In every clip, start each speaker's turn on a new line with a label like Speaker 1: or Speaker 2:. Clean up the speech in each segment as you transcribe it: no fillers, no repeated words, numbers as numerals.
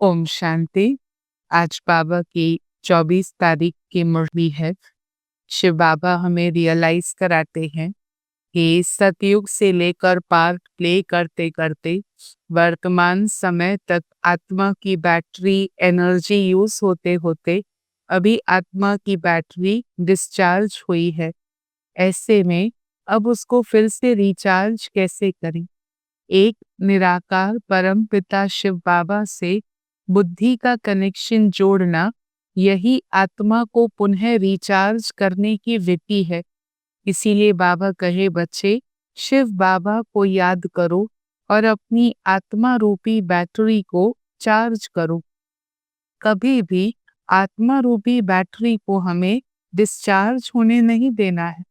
Speaker 1: ओम शांति। आज बाबा की 24 तारीख की मुरली है। शिव बाबा हमें रियलाइज कराते हैं कि सतयुग से लेकर पार्ट प्ले करते करते वर्तमान समय तक आत्मा की बैटरी एनर्जी यूज होते होते अभी आत्मा की बैटरी डिस्चार्ज हुई है। ऐसे में अब उसको फिर से रिचार्ज कैसे करें। एक निराकार परम पिता शिव बाबा से बुद्धि का कनेक्शन जोड़ना, यही आत्मा को पुनः रिचार्ज करने की विधि है। इसीलिए बाबा कहे, बच्चे शिव बाबा को याद करो और अपनी आत्मा रूपी बैटरी को चार्ज करो। कभी भी आत्मा रूपी बैटरी को हमें डिस्चार्ज होने नहीं देना है।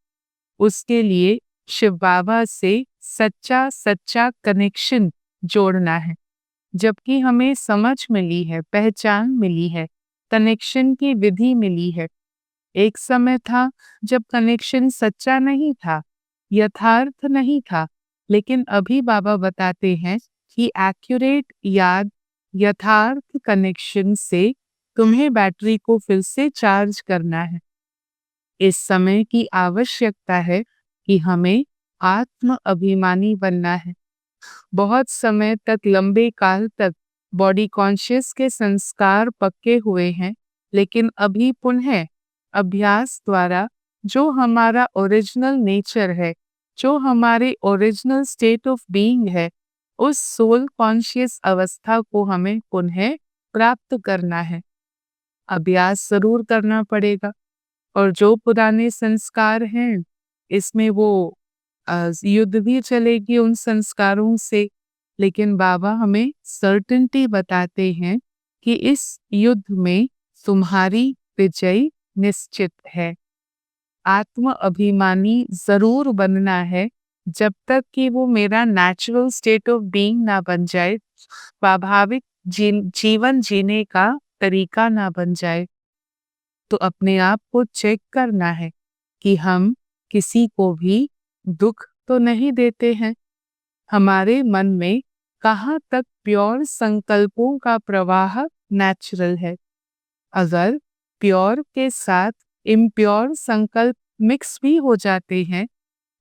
Speaker 1: उसके लिए शिव बाबा से सच्चा सच्चा कनेक्शन जोड़ना है। जबकि हमें समझ मिली है, पहचान मिली है, कनेक्शन की विधि मिली है। एक समय था जब कनेक्शन सच्चा नहीं था, यथार्थ नहीं था, लेकिन अभी बाबा बताते हैं कि एक्यूरेट याद, यथार्थ कनेक्शन से तुम्हें बैटरी को फिर से चार्ज करना है। इस समय की आवश्यकता है कि हमें आत्म अभिमानी बनना है। बहुत समय तक, लंबे काल तक बॉडी कॉन्शियस के संस्कार पक्के हुए हैं, लेकिन अभी पुनः अभ्यास द्वारा जो हमारा ओरिजिनल नेचर है, जो हमारे ओरिजिनल स्टेट ऑफ बीइंग है, उस सोल कॉन्शियस अवस्था को हमें पुनः प्राप्त करना है। अभ्यास जरूर करना पड़ेगा। और जो पुराने संस्कार हैं, इसमें वो युद्ध भी चलेगी उन संस्कारों से। लेकिन बाबा हमें सर्टेनिटी बताते हैं कि इस युद्ध में तुम्हारी विजय निश्चित है। आत्म अभिमानी जरूर बनना है, जब तक कि वो मेरा नेचुरल स्टेट ऑफ बीइंग ना बन जाए, स्वाभाविक जीवन जीने का तरीका ना बन जाए। तो अपने आप को चेक करना है कि हम किसी को भी दुख तो नहीं देते हैं। हमारे मन में कहाँ तक प्योर संकल्पों का प्रवाह नेचुरल है। अगर प्योर के साथ इम्प्योर संकल्प मिक्स भी हो जाते हैं,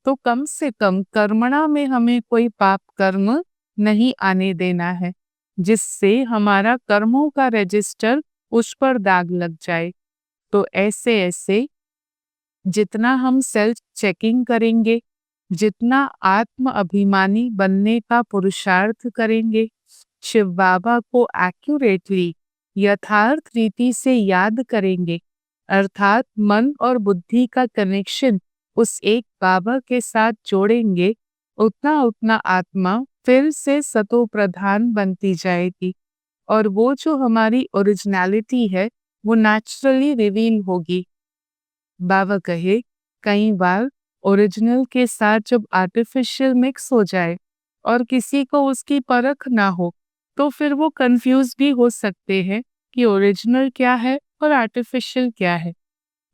Speaker 1: तो कम से कम कर्मणा में हमें कोई पाप कर्म नहीं आने देना है, जिससे हमारा कर्मों का रजिस्टर उस पर दाग लग जाए। तो ऐसे ऐसे जितना हम सेल्फ चेकिंग करेंगे, जितना आत्म अभिमानी बनने का पुरुषार्थ करेंगे, शिव बाबा को एक्यूरेटली, यथार्थ रीति से याद करेंगे, अर्थात मन और बुद्धि का कनेक्शन उस एक बाबा के साथ जोड़ेंगे, उतना उतना आत्मा फिर से सतो प्रधान बनती जाएगी। और वो जो हमारी ओरिजिनलिटी है, वो नेचुरली रिवील होगी। बाबा कहे, कई बार ओरिजिनल के साथ जब आर्टिफिशियल मिक्स हो जाए और किसी को उसकी परख ना हो, तो फिर वो कंफ्यूज भी हो सकते हैं कि ओरिजिनल क्या है और आर्टिफिशियल क्या है।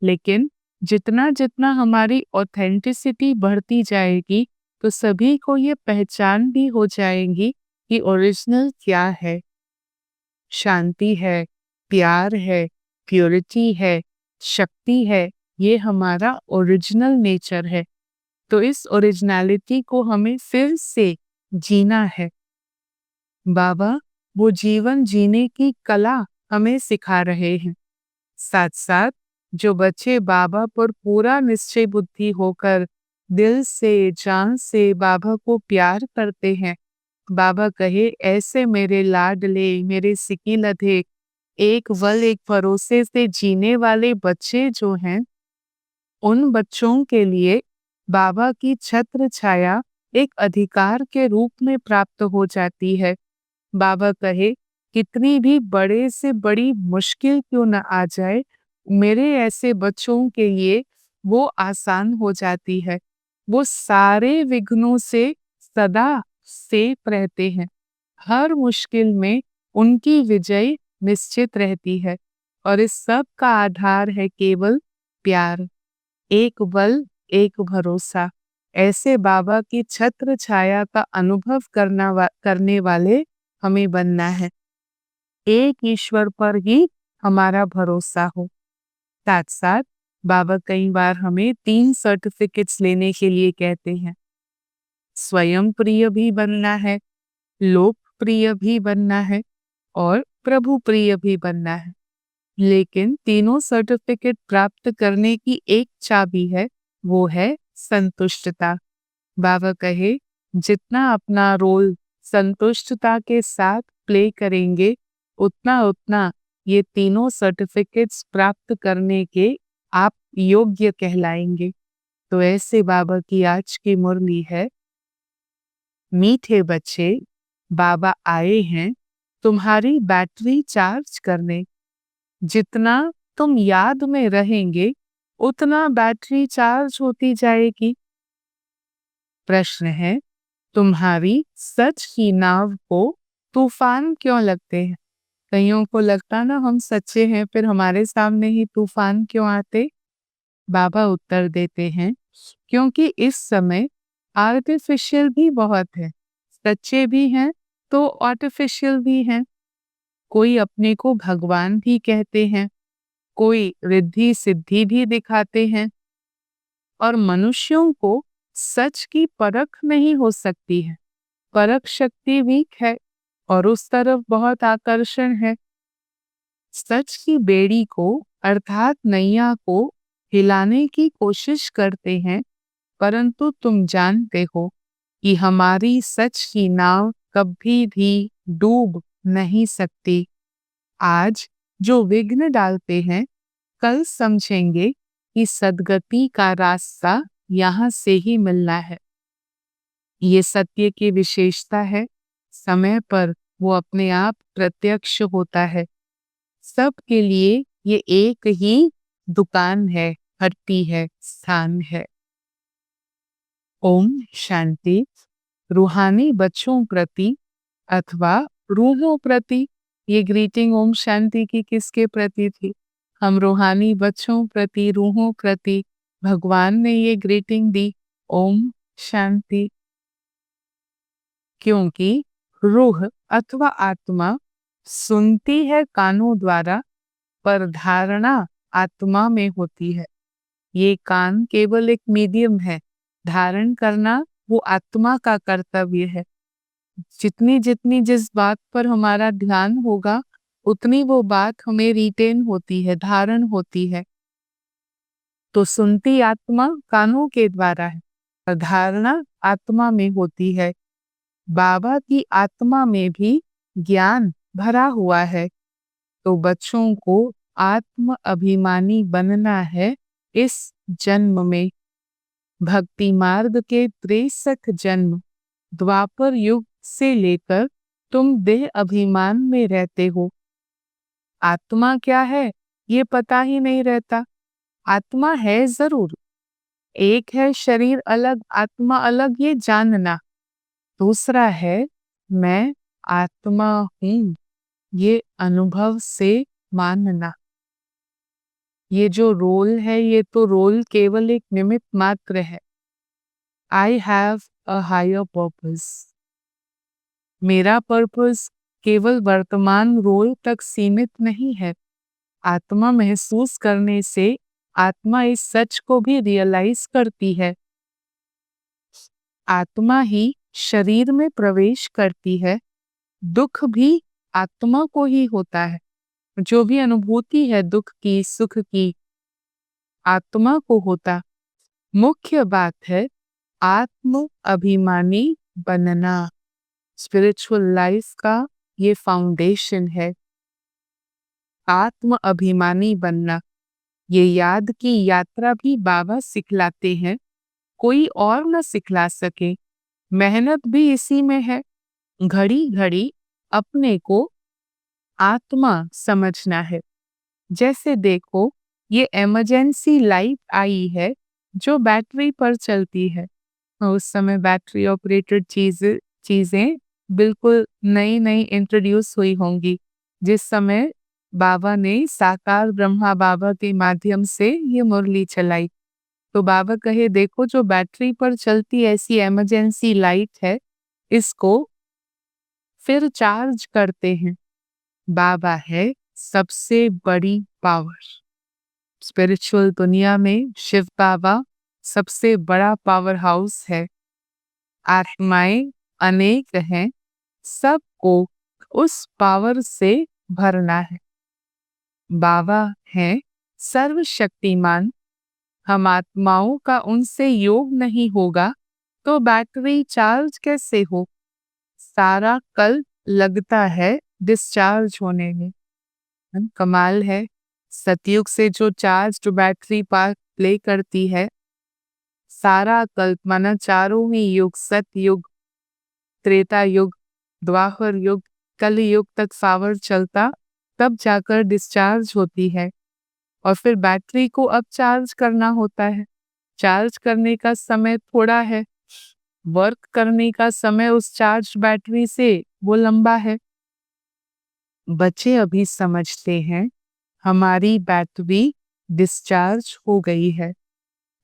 Speaker 1: लेकिन जितना जितना हमारी ऑथेंटिसिटी बढ़ती जाएगी, तो सभी को ये पहचान भी हो जाएगी कि ओरिजिनल क्या है। शांति है, प्यार है, प्योरिटी है, शक्ति है, ये हमारा ओरिजिनल नेचर है। तो इस ओरिजिनलिटी को हमें फिर से जीना है। बाबा वो जीवन जीने की कला हमें सिखा रहे हैं। साथ साथ जो बच्चे बाबा पर पूरा निश्चय बुद्धि होकर दिल से, जान से बाबा को प्यार करते हैं, बाबा कहे, ऐसे मेरे लाडले, मेरे सिकीलधे, एक वल एक भरोसे से जीने वाले बच्चे जो हैं, उन बच्चों के लिए बाबा की छत्र छाया एक अधिकार के रूप में प्राप्त हो जाती है। बाबा कहे, कितनी भी बड़े से बड़ी मुश्किल क्यों न आ जाए, मेरे ऐसे बच्चों के लिए वो आसान हो जाती है। वो सारे विघ्नों से सदा सेफ रहते हैं। हर मुश्किल में उनकी विजय निश्चित रहती है। और इस सब का आधार है केवल प्यार, एक बल, एक भरोसा। ऐसे बाबा की छत्र छाया का अनुभव करने वाले हमें बनना है। एक ईश्वर पर ही हमारा भरोसा हो। साथ साथ बाबा कई बार हमें 3 सर्टिफिकेट्स लेने के लिए कहते हैं। स्वयं प्रिय भी बनना है, लोक प्रिय भी बनना है और प्रभु प्रिय भी बनना है। लेकिन तीनों सर्टिफिकेट प्राप्त करने की एक चाबी है, वो है संतुष्टता। बाबा कहे, जितना अपना रोल संतुष्टता के साथ प्ले करेंगे, उतना उतना ये तीनों सर्टिफिकेट्स प्राप्त करने के आप योग्य कहलाएंगे। तो ऐसे बाबा की आज की मुरली है, मीठे बच्चे, बाबा आए हैं तुम्हारी बैटरी चार्ज करने। जितना तुम याद में रहेंगे, उतना बैटरी चार्ज होती जाएगी। प्रश्न है, तुम्हारी सच की नाव को तूफान क्यों लगते हैं? कईयों को लगता ना हम सच्चे हैं, फिर हमारे सामने ही तूफान क्यों आते? बाबा उत्तर देते हैं, क्योंकि इस समय आर्टिफिशियल भी बहुत है, सच्चे भी हैं तो आर्टिफिशियल भी हैं। कोई अपने को भगवान भी कहते हैं, कोई रिद्धि सिद्धि भी दिखाते हैं, और मनुष्यों को सच की परख नहीं हो सकती है। परख शक्ति वीक है और उस तरफ बहुत आकर्षण है। सच की बेड़ी को अर्थात नैया को हिलाने की कोशिश करते हैं, परंतु तुम जानते हो कि हमारी सच की नाव कभी भी डूब नहीं सकती। आज जो विघ्न डालते हैं, कल समझेंगे कि सद्गति का रास्ता यहाँ से ही मिलना है। ये सत्य की विशेषता है, समय पर वो अपने आप प्रत्यक्ष होता है। सबके लिए ये एक ही दुकान है, हट्टी है, स्थान है। ओम शांति। रूहानी बच्चों प्रति अथवा रूहों प्रति ये ग्रीटिंग ओम शांति की किसके प्रति थी? हम रूहानी बच्चों प्रति, रूहों प्रति भगवान ने ये ग्रीटिंग दी, ओम शांति। क्योंकि रूह अथवा आत्मा सुनती है कानों द्वारा, पर धारणा आत्मा में होती है। ये कान केवल एक मीडियम है, धारण करना वो आत्मा का कर्तव्य है। जितनी जितनी जिस बात पर हमारा ध्यान होगा, उतनी वो बात हमें रिटेन होती है, धारण होती है। तो सुनती आत्मा कानों के द्वारा है, और धारणा आत्मा में होती है। बाबा की आत्मा में भी ज्ञान भरा हुआ है, तो बच्चों को आत्म अभिमानी बनना है इस जन्म में। भक्ति मार्ग के 63 जन्म द्वापर युग से लेकर तुम देह अभिमान में रहते हो। आत्मा क्या है ये पता ही नहीं रहता। आत्मा है जरूर, एक है शरीर अलग आत्मा अलग ये जानना, दूसरा है मैं आत्मा हूं ये अनुभव से मानना। ये जो रोल है ये तो रोल केवल एक निमित्त मात्र है। I have a higher purpose. मेरा पर्पस केवल वर्तमान रोल तक सीमित नहीं है। आत्मा महसूस करने से आत्मा इस सच को भी रियलाइज करती है। आत्मा ही शरीर में प्रवेश करती है। दुख भी आत्मा को ही होता है। जो भी अनुभूति है दुख की, सुख की, आत्मा को होता। मुख्य बात है आत्म अभिमानी बनना। स्पिरिचुअल लाइफ का ये फाउंडेशन है, आत्म अभिमानी बनना। ये याद की यात्रा भी बाबा सिखलाते हैं, कोई और न सिखला सके। मेहनत भी इसी में है, घड़ी घड़ी अपने को आत्मा समझना है। जैसे देखो ये इमरजेंसी लाइट आई है जो बैटरी पर चलती है। उस समय बैटरी ऑपरेटेड चीजें बिल्कुल नई नई इंट्रोड्यूस हुई होंगी, जिस समय बाबा ने साकार ब्रह्मा बाबा के माध्यम से ये मुरली चलाई। तो बाबा कहे देखो जो बैटरी पर चलती ऐसी इमरजेंसी लाइट है, इसको फिर चार्ज करते हैं। बाबा है सबसे बड़ी पावर। स्पिरिचुअल दुनिया में शिव बाबा सबसे बड़ा पावर हाउस है। आत्माएं अनेक हैं, सबको उस पावर से भरना है। बाबा हैं सर्वशक्तिमान। हम आत्माओं का उनसे योग नहीं होगा तो बैटरी चार्ज कैसे हो? सारा कल लगता है डिस्चार्ज होने में। कमाल है, सतयुग से जो चार्ज जो बैटरी पार्ट प्ले करती है, सारा कल्प माना चारों ही युग, सतयुग, त्रेता युग, द्वापर युग, कल युग तक पावर चलता, तब जाकर डिस्चार्ज होती है और फिर बैटरी को अब चार्ज करना होता है। चार्ज करने का समय थोड़ा है, वर्क करने का समय उस चार्ज बैटरी से वो लंबा है। बच्चे अभी समझते हैं हमारी बैटरी डिस्चार्ज हो गई है।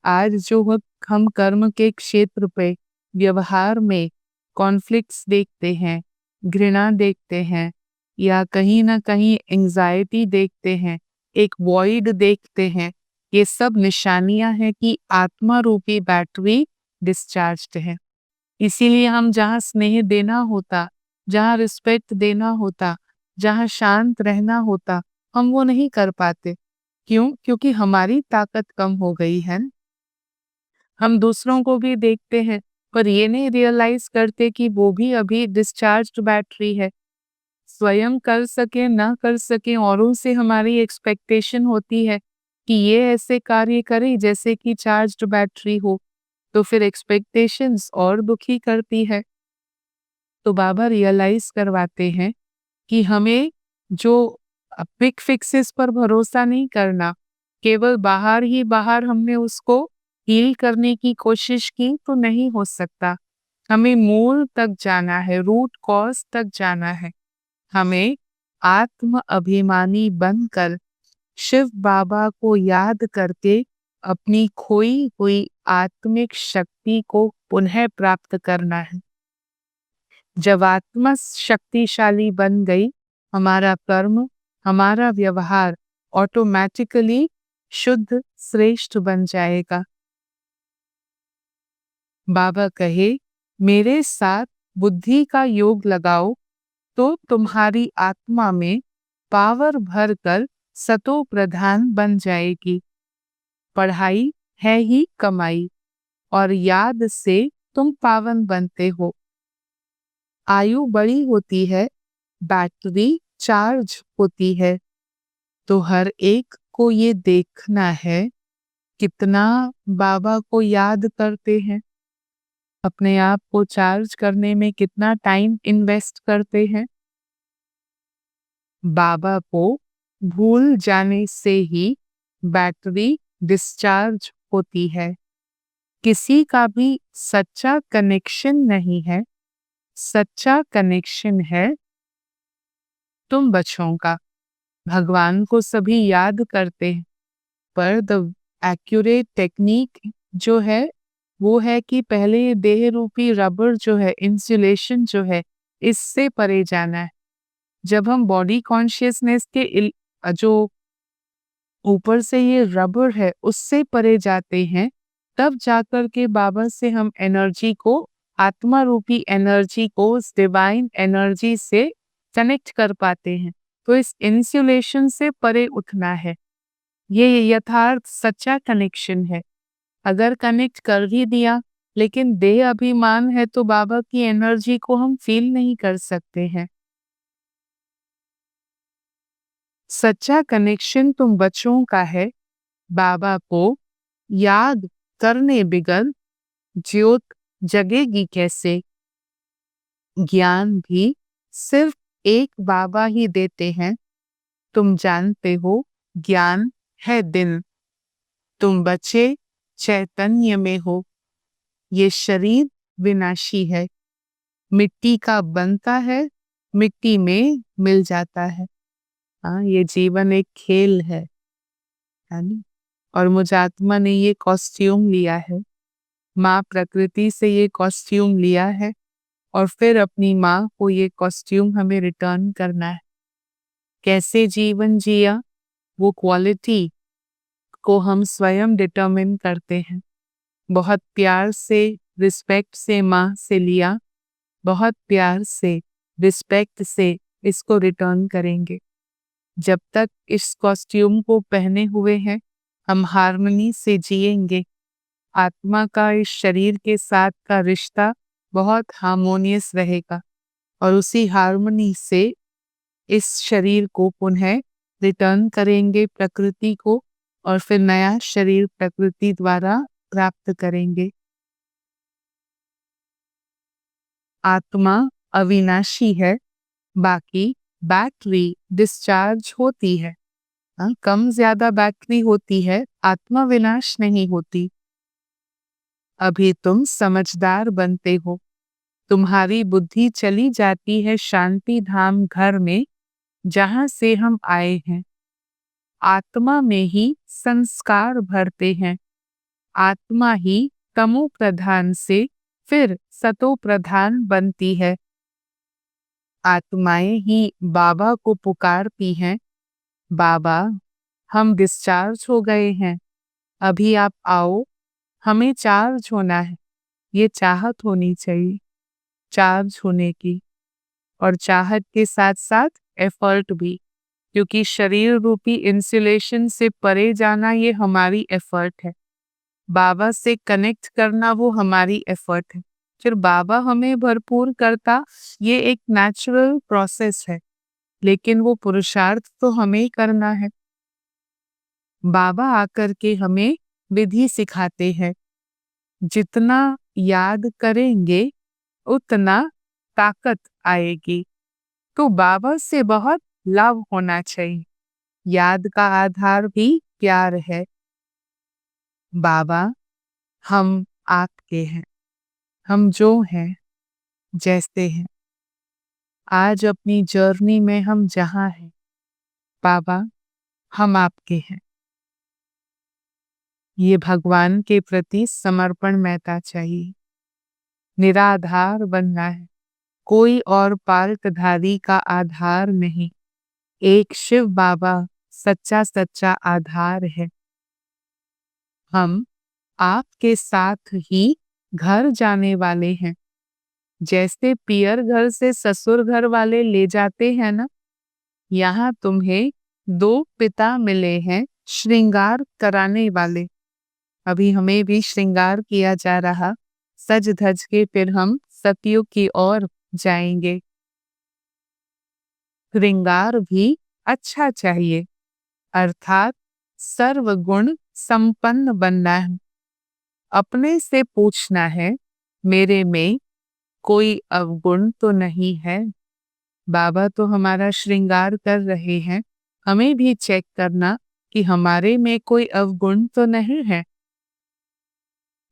Speaker 1: आज जो हम कर्म के क्षेत्र पे व्यवहार में कॉन्फ्लिक्ट्स देखते हैं, घृणा देखते हैं या कहीं ना कहीं एंजाइटी देखते हैं, एक वॉइड देखते हैं, ये सब निशानियां हैं कि आत्मा रूपी बैटरी डिस्चार्ज्ड है। इसीलिए हम जहाँ स्नेह देना होता, जहाँ रिस्पेक्ट देना होता, जहाँ शांत रहना होता, हम वो नहीं कर पाते। क्यों? क्योंकि हमारी ताकत कम हो गई है। हम दूसरों को भी देखते हैं पर ये नहीं रियलाइज करते कि वो भी अभी डिस्चार्ज्ड बैटरी है। स्वयं कर सके ना कर सके, औरों से हमारी एक्सपेक्टेशन होती है कि ये ऐसे कार्य करे जैसे कि चार्ज्ड बैटरी हो, तो फिर एक्सपेक्टेशंस और दुखी करती है। तो बाबा रियलाइज करवाते हैं कि हमें जो क्विक फिक्सेस पर भरोसा नहीं करना, केवल बाहर ही बाहर हमने उसको हील करने की कोशिश की तो नहीं हो सकता। हमें मूल तक जाना है, रूट कॉज तक जाना है। हमें आत्म अभिमानी बनकर शिव बाबा को याद करके अपनी खोई हुई आत्मिक शक्ति को पुनः प्राप्त करना है। जब आत्मा शक्तिशाली बन गई, हमारा कर्म, हमारा व्यवहार ऑटोमेटिकली शुद्ध श्रेष्ठ बन जाएगा। बाबा कहे, मेरे साथ बुद्धि का योग लगाओ तो तुम्हारी आत्मा में पावर भरकर सतो प्रधान बन जाएगी। पढ़ाई है ही कमाई और याद से तुम पावन बनते हो। आयु बड़ी होती है, बैटरी चार्ज होती है, तो हर एक को ये देखना है कितना बाबा को याद करते हैं, अपने आप को चार्ज करने में कितना टाइम इन्वेस्ट करते हैं। बाबा को भूल जाने से ही बैटरी डिस्चार्ज होती है। किसी का भी सच्चा कनेक्शन नहीं है, सच्चा कनेक्शन है तुम बच्चों का। भगवान को सभी याद करते हैं पर द एक्यूरेट टेक्निक जो है वो है कि पहले ये देह रूपी रबर जो है, इंसुलेशन जो है, इससे परे जाना है। जब हम बॉडी कॉन्शियसनेस के जो ऊपर से ये रबर है उससे परे जाते हैं, तब जाकर के बाबा से हम एनर्जी को, आत्मा रूपी एनर्जी को उस डिवाइन एनर्जी से कनेक्ट कर पाते हैं। तो इस इंसुलेशन से परे उठना है, ये यथार्थ सच्चा कनेक्शन है। अगर कनेक्ट कर भी दिया लेकिन देह अभिमान है तो बाबा की एनर्जी को हम फील नहीं कर सकते हैं। सच्चा कनेक्शन तुम बच्चों का है। बाबा को याद करने बिगल ज्योत जगेगी कैसे? ज्ञान भी सिर्फ एक बाबा ही देते हैं। तुम जानते हो ज्ञान है दिन, तुम बच्चे चैतन्य में हो। ये शरीर विनाशी है, मिट्टी का बनता है, मिट्टी में मिल जाता है। हाँ, ये जीवन एक खेल है ना? और मुझ आत्मा ने ये कॉस्ट्यूम लिया है, माँ प्रकृति से ये कॉस्ट्यूम लिया है और फिर अपनी माँ को ये कॉस्ट्यूम हमें रिटर्न करना है। कैसे जीवन जिया, वो क्वालिटी को हम स्वयं डिटरमिन करते हैं। बहुत प्यार से, रिस्पेक्ट से माँ से लिया, बहुत प्यार से, रिस्पेक्ट से इसको रिटर्न करेंगे। जब तक इस कॉस्ट्यूम को पहने हुए हैं, हम हार्मनी से जिएंगे। आत्मा का इस शरीर के साथ का रिश्ता बहुत हार्मोनियस रहेगा और उसी हार्मनी से इस शरीर को पुनः रिटर्न करेंगे प्रकृति को और फिर नया शरीर प्रकृति द्वारा प्राप्त करेंगे। आत्मा अविनाशी है, बाकी बैटरी डिस्चार्ज होती है। कम ज्यादा बैटरी होती है, आत्मा विनाश नहीं होती। अभी तुम समझदार बनते हो, तुम्हारी बुद्धि चली जाती है शांति धाम घर में जहां से हम आए हैं। आत्मा में ही संस्कार भरते हैं। आत्मा ही तमो प्रधान से फिर सतो प्रधान बनती है। आत्माएं ही बाबा को पुकारती हैं, बाबा हम डिस्चार्ज हो गए हैं, अभी आप आओ, हमें चार्ज होना है। ये चाहत होनी चाहिए चार्ज होने की, और चाहत के साथ साथ एफर्ट भी, क्योंकि शरीर रूपी इंसुलेशन से परे जाना ये हमारी एफर्ट है। बाबा से कनेक्ट करना वो हमारी एफर्ट है। फिर बाबा हमें भरपूर करता, ये एक नेचुरल प्रोसेस है, लेकिन वो पुरुषार्थ तो हमें ही करना है। बाबा आकर के हमें विधि सिखाते हैं। जितना याद करेंगे उतना ताकत आएगी। तो बाबा से बहुत लव होना चाहिए। याद का आधार भी प्यार है। बाबा हम आपके हैं, हम जो हैं जैसे हैं, आज अपनी जर्नी में हम जहां हैं, बाबा हम आपके हैं। ये भगवान के प्रति समर्पण महता चाहिए। निराधार बनना है, कोई और पालकधारी का आधार नहीं। एक शिव बाबा सच्चा सच्चा आधार है। हम आपके साथ ही घर जाने वाले हैं। जैसे पियर घर से ससुर घर वाले ले जाते हैं ना, यहाँ तुम्हें 2 पिता मिले हैं श्रृंगार कराने वाले। अभी हमें भी श्रृंगार किया जा रहा, सज धज के फिर हम सतयुग की ओर जाएंगे। श्रृंगार भी अच्छा चाहिए, अर्थात सर्वगुण संपन्न बनना है। अपने से पूछना है, मेरे में कोई अवगुण तो नहीं है। बाबा तो हमारा श्रृंगार कर रहे हैं, हमें भी चेक करना कि हमारे में कोई अवगुण तो नहीं है।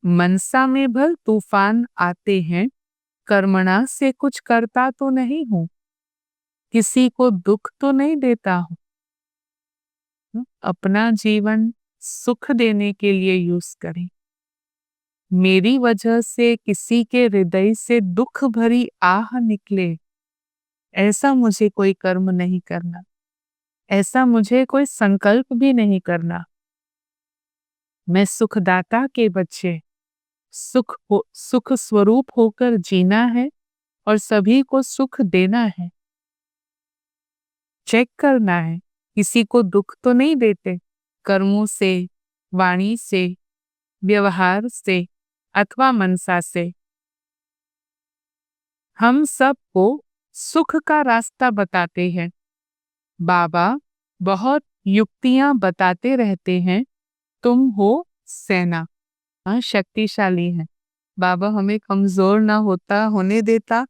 Speaker 1: मनसा में भर तूफान आते हैं, कर्मणा से कुछ करता तो नहीं हूं, किसी को दुख तो नहीं देता हूं। अपना जीवन सुख देने के लिए यूज करें। मेरी वजह से किसी के हृदय से दुख भरी आह निकले, ऐसा मुझे कोई कर्म नहीं करना, ऐसा मुझे कोई संकल्प भी नहीं करना। मैं सुखदाता के बच्चे, सुख स्वरूप होकर जीना है और सभी को सुख देना है। चेक करना है, किसी को दुख तो नहीं देते, कर्मों से, वाणी से, व्यवहार से अथवा मनसा से। हम सबको सुख का रास्ता बताते हैं। बाबा बहुत युक्तियां बताते रहते हैं। तुम हो सेना, शक्तिशाली है। बाबा हमें कमजोर ना होने देता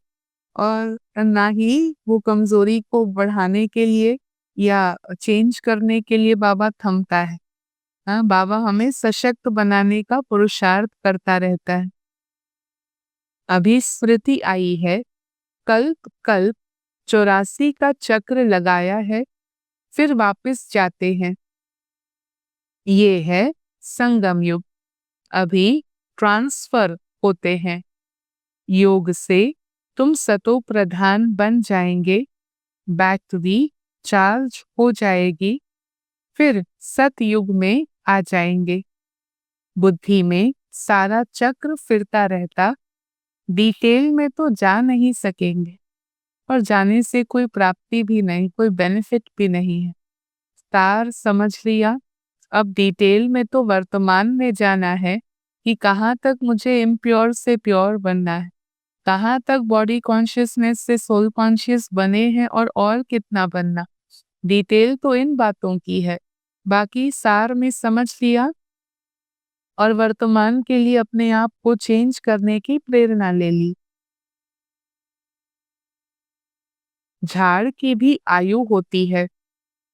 Speaker 1: और ना ही वो कमजोरी को बढ़ाने के लिए या चेंज करने के लिए बाबा थमता है। बाबा हमें सशक्त बनाने का पुरुषार्थ करता रहता है। अभी स्मृति आई है, कल्प कल्प 84 का चक्र लगाया है, फिर वापस जाते हैं। ये है संगम युग। अभी ट्रांसफर होते हैं। योग से तुम सतो प्रधान बन जाएंगे। बैटरी चार्ज हो जाएगी, फिर सतयुग में आ जाएंगे। बुद्धि में सारा चक्र फिरता रहता, डिटेल में तो जा नहीं सकेंगे और जाने से कोई प्राप्ति भी नहीं, कोई बेनिफिट भी नहीं है। तार समझ लिया। अब डिटेल में तो वर्तमान में जाना है कि कहाँ तक मुझे इम्प्योर से प्योर बनना है, कहाँ तक बॉडी कॉन्शियसनेस से सोल कॉन्शियस बने हैं और कितना बनना। डिटेल तो इन बातों की है, बाकी सार में समझ लिया और वर्तमान के लिए अपने आप को चेंज करने की प्रेरणा ले ली। झाड़ की भी आयु होती है,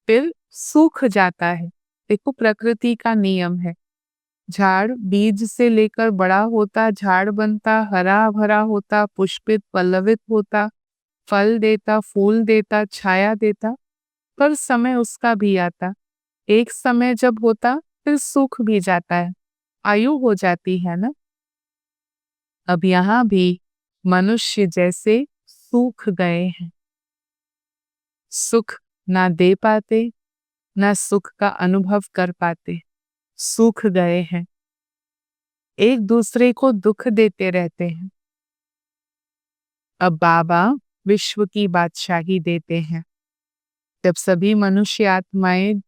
Speaker 1: फिर सूख जाता है। देखो प्रकृति का नियम है। झाड़ बीज से लेकर बड़ा होता, झाड़ बनता, हरा भरा होता, पुष्पित पल्लवित होता, फल देता, फूल देता, छाया देता। पर समय उसका भी आता, एक समय जब होता फिर सूख भी जाता है, आयु हो जाती है ना। अब यहाँ भी मनुष्य जैसे सूख गए हैं, सुख ना दे पाते, ना सुख का अनुभव कर पाते, सूख गए हैं, एक दूसरे को दुख देते रहते हैं। अब बाबा विश्व की बादशाही देते हैं। जब सभी मनुष्य आत्माएं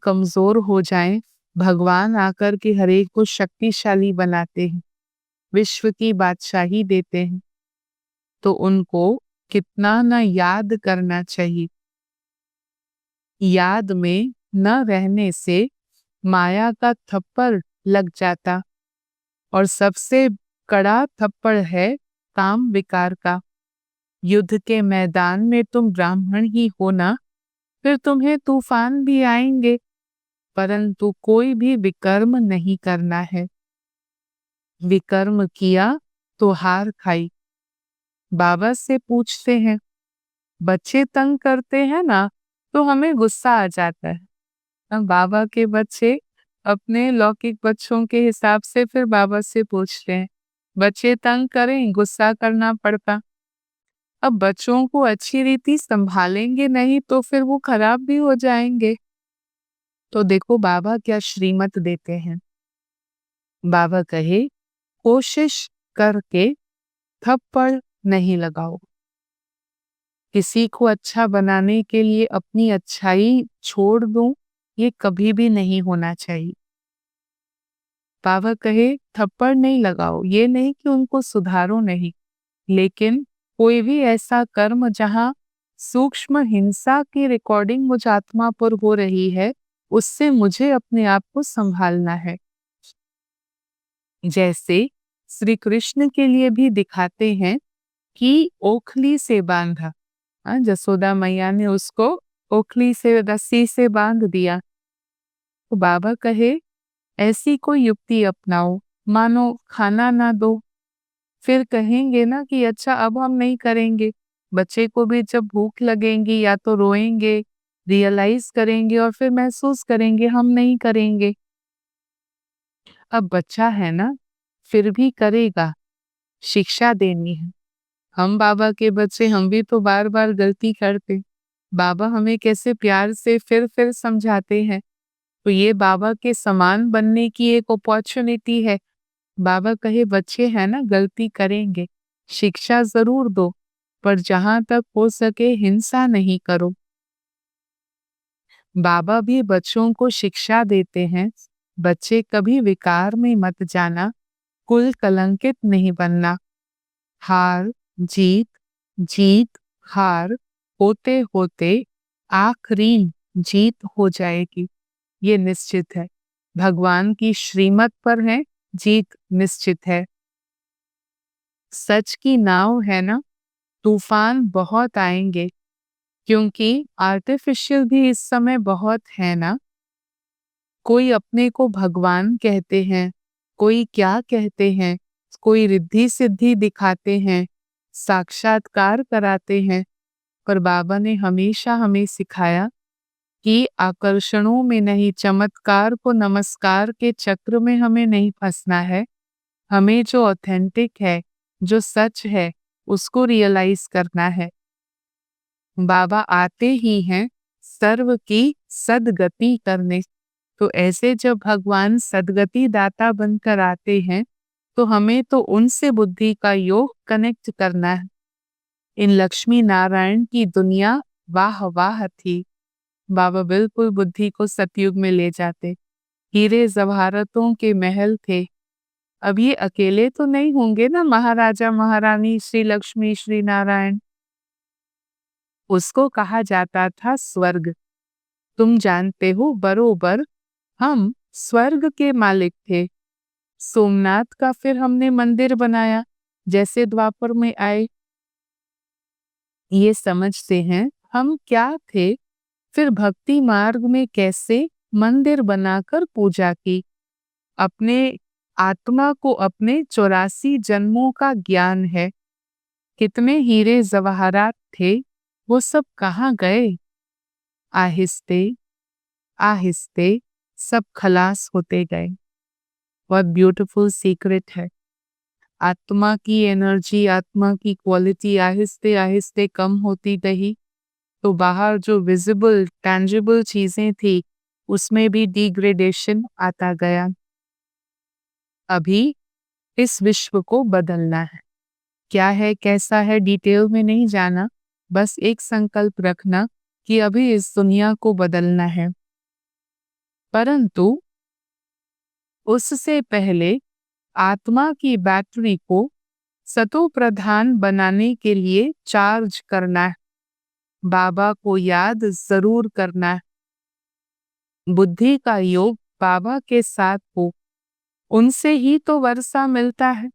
Speaker 1: कमजोर हो जाएं, भगवान आकर के हर एक को शक्तिशाली बनाते हैं, विश्व की बादशाही देते हैं। तो उनको कितना न याद करना चाहिए। याद में न रहने से माया का थप्पड़ लग जाता और सबसे कड़ा थप्पड़ है काम विकार का। युद्ध के मैदान में तुम ब्राह्मण ही हो ना, फिर तुम्हें तूफान भी आएंगे, परंतु कोई भी विकर्म नहीं करना है। विकर्म किया तो हार खाई। बाबा से पूछते हैं, बच्चे तंग करते हैं ना तो हमें गुस्सा आ जाता है। अब बाबा के बच्चे अपने लौकिक बच्चों के हिसाब से फिर बाबा से पूछते हैं, बच्चे तंग करें गुस्सा करना पड़ता। अब बच्चों को अच्छी रीति संभालेंगे नहीं तो फिर वो खराब भी हो जाएंगे। तो देखो बाबा क्या श्रीमत देते हैं। बाबा कहे, कोशिश करके थप्पड़ नहीं लगाओ। किसी को अच्छा बनाने के लिए अपनी अच्छाई छोड़ दूं, ये कभी भी नहीं होना चाहिए। बाबा कहे थप्पड़ नहीं लगाओ, ये नहीं कि उनको सुधारो नहीं, लेकिन कोई भी ऐसा कर्म जहां सूक्ष्म हिंसा की रिकॉर्डिंग मुझ आत्मा पर हो रही है, उससे मुझे अपने आप को संभालना है। जैसे श्री कृष्ण के लिए भी दिखाते हैं कि ओखली से बांधा, जसोदा मैया ने उसको ओखली से रस्सी से बांध दिया। तो बाबा कहे ऐसी कोई युक्ति अपनाओ, मानो खाना ना दो, फिर कहेंगे ना कि अच्छा अब हम नहीं करेंगे। बच्चे को भी जब भूख लगेगी या तो रोएंगे, रियलाइज करेंगे और फिर महसूस करेंगे हम नहीं करेंगे। अब बच्चा है ना, फिर भी करेगा, शिक्षा देनी है। हम बाबा के बच्चे, हम भी तो बार बार गलती करते, बाबा हमें कैसे प्यार से फिर समझाते हैं। तो ये बाबा के समान बनने की एक अपॉर्चुनिटी है। बाबा कहे बच्चे हैं ना, गलती करेंगे, शिक्षा जरूर दो, पर जहां तक हो सके हिंसा नहीं करो। बाबा भी बच्चों को शिक्षा देते हैं, बच्चे कभी विकार में मत जाना, कुल कलंकित नहीं बनना। हार जीत, जीत हार होते होते आखिरी जीत हो जाएगी, ये निश्चित है। भगवान की श्रीमत पर है, जीत निश्चित है। सच की नाव है ना, तूफान बहुत आएंगे, क्योंकि आर्टिफिशियल भी इस समय बहुत है ना। कोई अपने को भगवान कहते हैं, कोई क्या कहते हैं, कोई रिद्धि सिद्धि दिखाते हैं, साक्षात्कार कराते हैं। पर बाबा ने हमेशा हमें सिखाया कि आकर्षणों में नहीं, चमत्कार को नमस्कार के चक्र में हमें नहीं फंसना है। हमें जो ऑथेंटिक है, जो सच है, उसको रियलाइज करना है। बाबा आते ही हैं सर्व की सद्गति करने। तो ऐसे जब भगवान सद्गति दाता बनकर आते हैं तो हमें तो उनसे बुद्धि का योग कनेक्ट करना है। इन लक्ष्मी नारायण की दुनिया वाह वाह थी। बाबा बिल्कुल बुद्धि को सतयुग में ले जाते। हीरे जवाहरतों के महल थे। अब ये अकेले तो नहीं होंगे ना, महाराजा महारानी श्री लक्ष्मी श्री नारायण। उसको कहा जाता था स्वर्ग। तुम जानते हो बरोबर हम स्वर्ग के मालिक थे। सोमनाथ का फिर हमने मंदिर बनाया जैसे द्वापर में आए। ये समझते हैं हम क्या थे, फिर भक्ति मार्ग में कैसे मंदिर बनाकर पूजा की। अपने आत्मा को अपने 84 जन्मों का ज्ञान है। कितने हीरे जवाहरात थे, वो सब कहाँ गए। आहिस्ते आहिस्ते सब खलास होते गए। बहुत ब्यूटीफुल सीक्रेट है। आत्मा की एनर्जी, आत्मा की क्वालिटी आहिस्ते आहिस्ते कम होती गई तो बाहर जो विजिबल टैंजिबल चीजें थी उसमें भी डिग्रेडेशन आता गया। अभी इस विश्व को बदलना है। क्या है कैसा है डिटेल में नहीं जाना, बस एक संकल्प रखना कि अभी इस दुनिया को बदलना है। परंतु उससे पहले आत्मा की बैटरी को सतो प्रधान बनाने के लिए चार्ज करना है। बाबा को याद जरूर करना है। बुद्धि का योग बाबा के साथ हो, उनसे ही तो वर्षा मिलता है।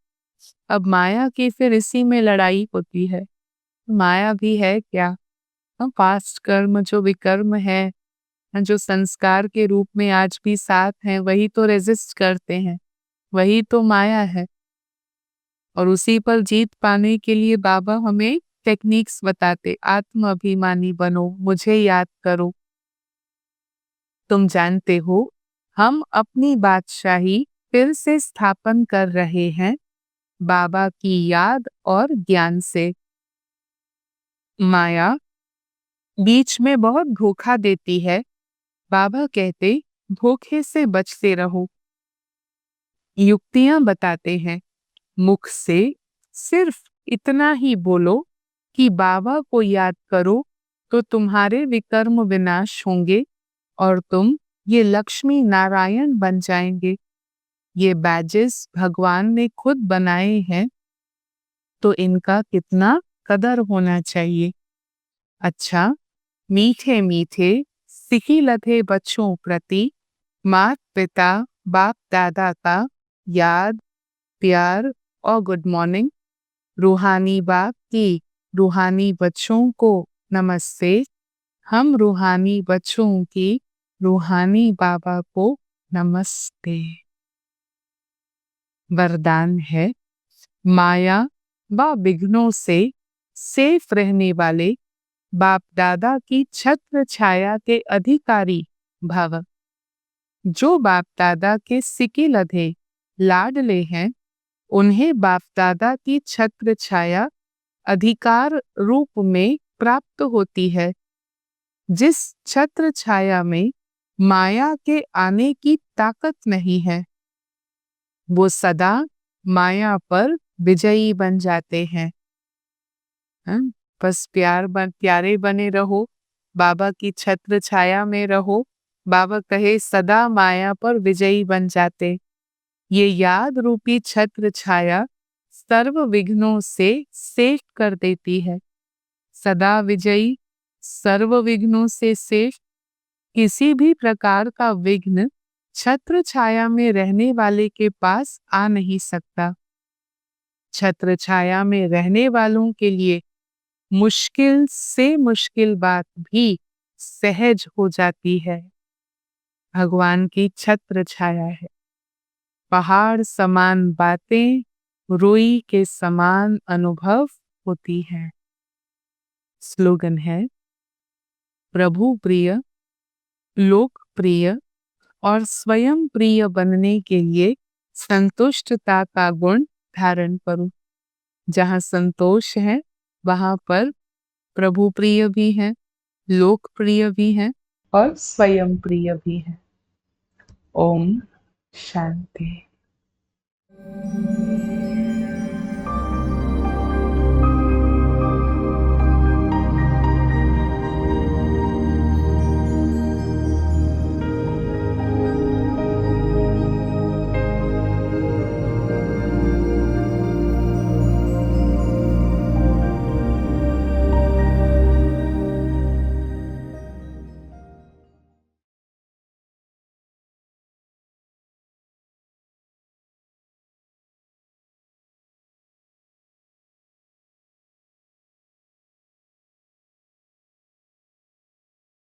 Speaker 1: अब माया की फिर इसी में लड़ाई होती है। माया भी है क्या? पास्ट कर्म जो विकर्म है, जो संस्कार के रूप में आज भी साथ हैं, वही तो रेजिस्ट करते हैं, वही तो माया है। और उसी पर जीत पाने के लिए बाबा हमें टेक्निक्स बताते। आत्म अभिमानी बनो, मुझे याद करो। तुम जानते हो हम अपनी बादशाही फिर से स्थापन कर रहे हैं बाबा की याद और ज्ञान से। माया बीच में बहुत धोखा देती है। बाबा कहते धोखे से बचते रहो। युक्तियां बताते हैं, मुख से सिर्फ इतना ही बोलो कि बाबा को याद करो तो तुम्हारे विकर्म विनाश होंगे और तुम ये लक्ष्मी नारायण बन जाएंगे। ये बैजेस भगवान ने खुद बनाए हैं तो इनका कितना कदर होना चाहिए। अच्छा, मीठे मीठे सिकी लधे बच्चों प्रति माता पिता बाप दादा का याद, प्यार और गुड मॉर्निंग। रूहानी बाप की रूहानी बच्चों को नमस्ते। हम रूहानी बच्चों की रूहानी बाबा को नमस्ते। वरदान है, माया व विघ्नों से सेफ रहने वाले बाप दादा की छत्र छाया के अधिकारी भव। जो बाप दादा के सिके लधे लाडले हैं, उन्हें बाप दादा की छत्र छाया अधिकार रूप में प्राप्त होती है। जिस छत्र छाया में माया के आने की ताकत नहीं है, वो सदा माया पर विजयी बन जाते हैं। बस प्यारे बने रहो, बाबा की छत्र छाया में रहो। बाबा कहे सदा माया पर विजयी बन जाते। ये याद रूपी छत्र छाया सर्व विघ्नों से सेफ कर देती है। सदा विजयी, सर्व विघ्नों से सेफ। किसी भी प्रकार का विघ्न छत्र छाया में रहने वाले के पास आ नहीं सकता। छत्र छाया में रहने वालों के लिए मुश्किल से मुश्किल बात भी सहज हो जाती है। भगवान की छत्र छाया है। पहाड़ समान बातें रुई के समान अनुभव होती है। स्लोगन है, प्रभु प्रिय, लोकप्रिय और स्वयं प्रिय बनने के लिए संतुष्टता का गुण धारण करो। जहाँ संतोष है वहां पर प्रभु प्रिय भी है, लोकप्रिय भी हैं और स्वयं प्रिय भी हैं। ओम शांति।